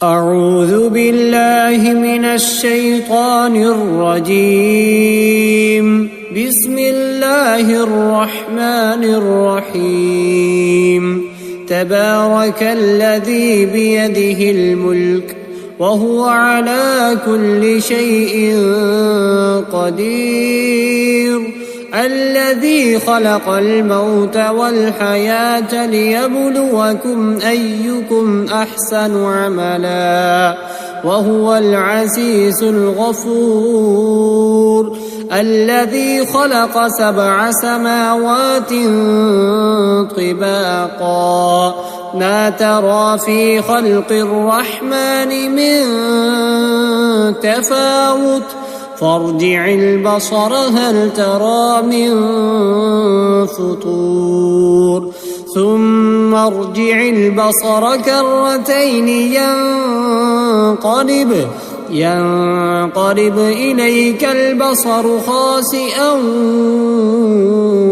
أعوذ بالله من الشيطان الرجيم. بسم الله الرحمن الرحيم. تبارك الذي بيده الملك وهو على كل شيء قدير. الذي خلق الموت والحياة ليبلوكم أيكم أحسن عملا وهو العزيز الغفور. الذي خلق 7 سماوات طباقا ما ترى في خلق الرحمن من تفاوت فارجع البصر هل ترى من فطور ثم ارجع البصر كرتين ينقلب إليك البصر خاسئا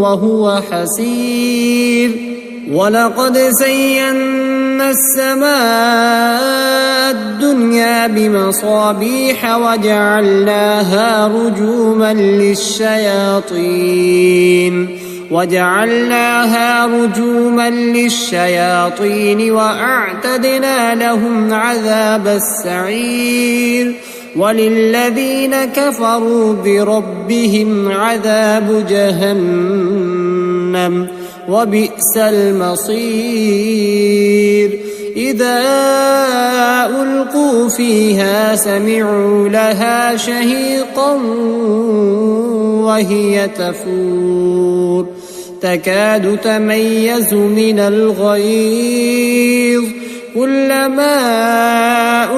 وهو حسير. ولقد زينا السماء الدنيا بمصابيح وجعلناها رجوما للشياطين وأعتدنا لهم عذاب السعير. وللذين كفروا بربهم عذاب جهنم وبئس المصير. إذا ألقوا فيها سمعوا لها شهيقا وهي تفور تكاد تميز من الغيظ كلما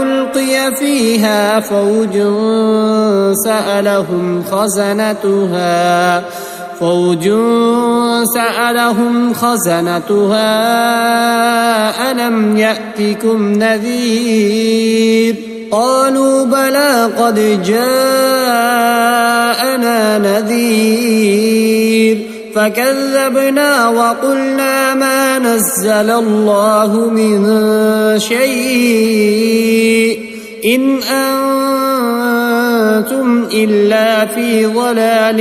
ألقي فيها فوج سألهم خزنتها ألم يأتكم نذير قالوا بلى قد جاءنا نذير فكذبنا وقلنا ما نزل الله من شيء إن أنتم إلا في ضلال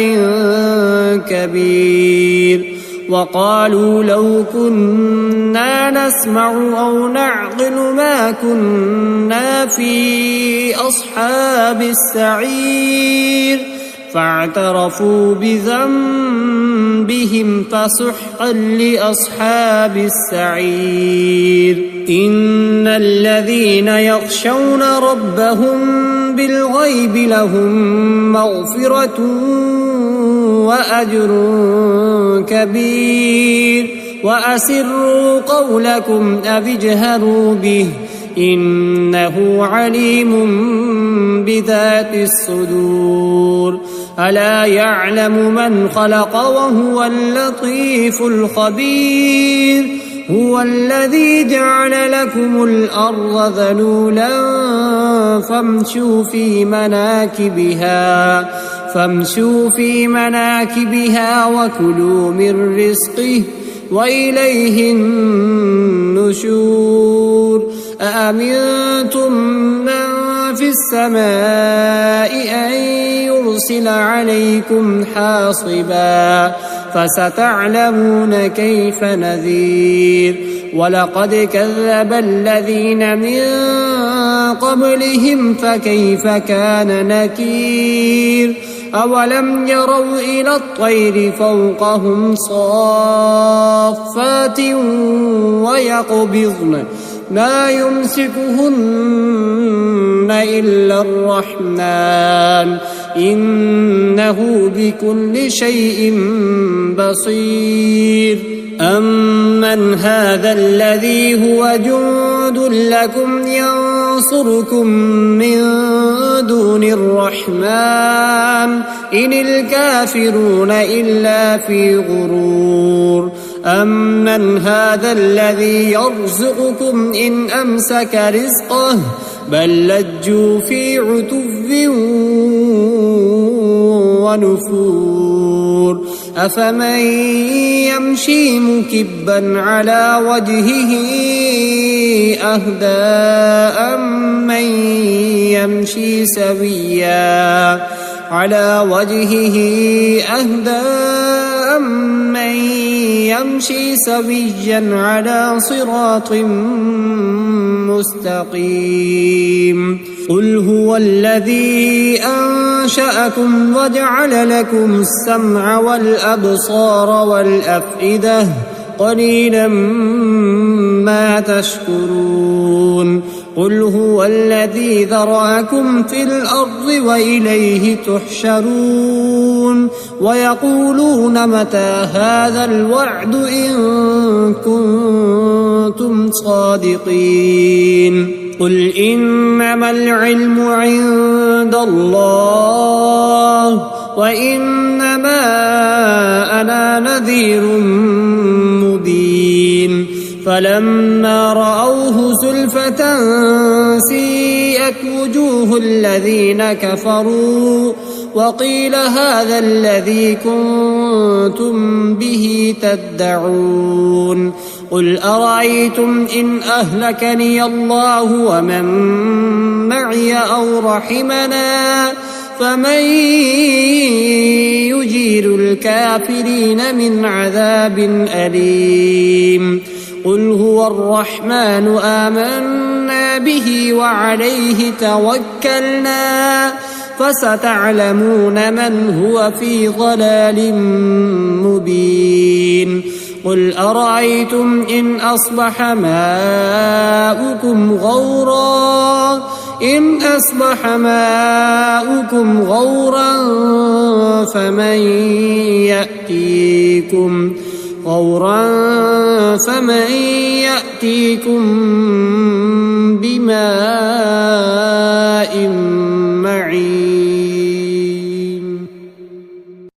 كبير. وقالوا لو كنا نسمع أو نعقل ما كنا في أصحاب السعير فاعترفوا بذنبهم فسحقا لأصحاب السعير. إن الذين يخشون ربهم بالغيب لهم مغفرة وأجر كبير. وأسروا قولكم أو اجهروا به إنه عليم بذات الصدور. ألا يعلم من خلق وهو اللطيف الخبير. هو الذي جعل لكم الأرض ذلولا فامشوا في مناكبها وكلوا من رزقه وإليه النشور. أأمنتم من في السماء أن يرسل عليكم حاصبا فستعلمون كيف نذير. ولقد كذب الذين من قبلهم فكيف كان نكير. أولم يروا إلى الطير فوقهم صافات ويقبضن ما يمسكهن إلا الرحمن إنه بكل شيء بصير. أمن هذا الذي هو جند لكم ينصركم من دون الرحمن إن الكافرون إلا في غرور. أمن هذا الذي يرزقكم إن أمسك رزقه بل لجوا في عتو ونفور. أفمن يمشي مكبا على وجهه أهدى أمن يمشي سويا على صراط مستقيم قل هو الذي أنشأكم وجعل لكم السمع والأبصار والأفئدة قليلا ما تشكرون قل هو الذي ذرأكم في الأرض وإليه تحشرون ويقولون متى هذا الوعد إن كنتم صادقين قل إنما العلم عند الله وإنما أنا نذير مبين فلما رأوه زلفة سيئت وجوه الذين كفروا وقيل هذا الذي كنتم به تدعون قل أرأيتم إن أهلكني الله ومن معي أو رحمنا فمن يجير الكافرين من عذاب أليم قل هو الرحمن آمنا به وعليه توكلنا فستعلمون من هو في ضلال مبين قل أرأيتم إن أصبح ماؤكم غورا فمن يأتيكم بماء معين